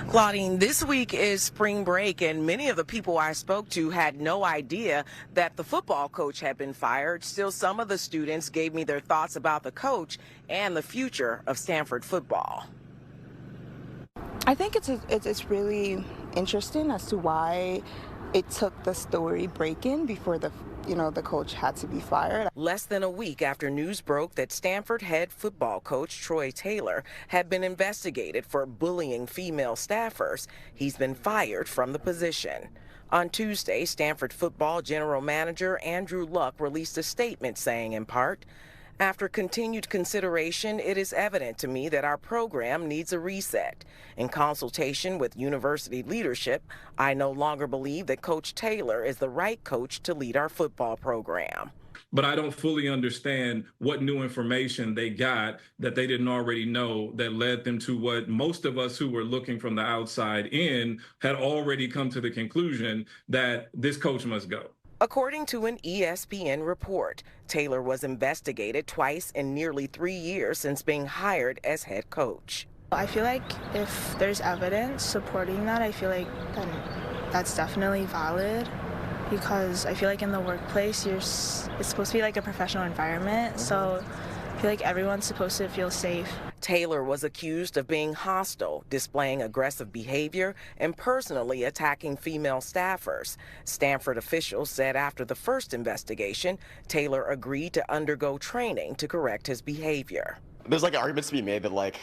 Claudine, this week is spring break, and many of the people I spoke to had no idea that the football coach had been fired. Still, some of the students gave me their thoughts about the coach and the future of Stanford football. I think it's really interesting as to why it took the story breaking before the coach had to be fired. Less than a week after news broke that Stanford head football coach Troy Taylor had been investigated for bullying female staffers, he's been fired from the position. On Tuesday, Stanford football general manager Andrew Luck released a statement saying, in part, "After continued consideration, it is evident to me that our program needs a reset. In consultation with university leadership, I no longer believe that Coach Taylor is the right coach to lead our football program." But I don't fully understand what new information they got that they didn't already know that led them to what most of us who were looking from the outside in had already come to the conclusion that this coach must go. According to an ESPN report, Taylor was investigated twice in nearly 3 years since being hired as head coach. I feel like if there's evidence supporting that, I feel like then that's definitely valid, because I feel like in the workplace, it's supposed to be like a professional environment, so I feel like everyone's supposed to feel safe. Taylor was accused of being hostile, displaying aggressive behavior, and personally attacking female staffers. Stanford officials said after the first investigation, Taylor agreed to undergo training to correct his behavior. There's arguments to be made that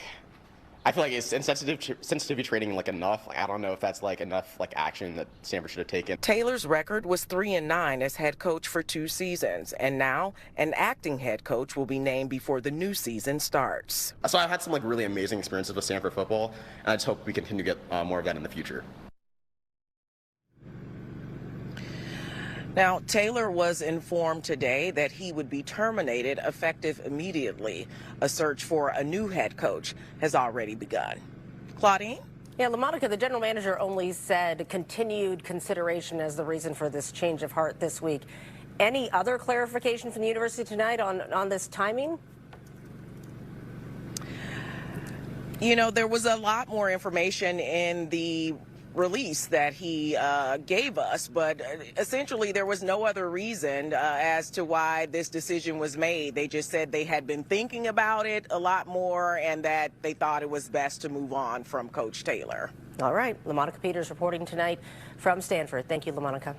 I feel like it's sensitivity training enough. I don't know if that's enough action that Stanford should have taken. Taylor's record was 3-9 as head coach for 2 seasons, and now an acting head coach will be named before the new season starts. So I've had some really amazing experiences with Stanford football, and I just hope we continue to get more of that in the future. Now, Taylor was informed today that he would be terminated effective immediately. A search for a new head coach has already begun. Claudine? Yeah, LaMonica, the general manager only said continued consideration as the reason for this change of heart this week. Any other clarification from the university tonight on this timing? There was a lot more information in the release that he gave us, but essentially there was no other reason as to why this decision was made. They just said they had been thinking about it a lot more and that they thought it was best to move on from Coach Taylor. All right, LaMonica Peters reporting tonight from Stanford. Thank you, LaMonica.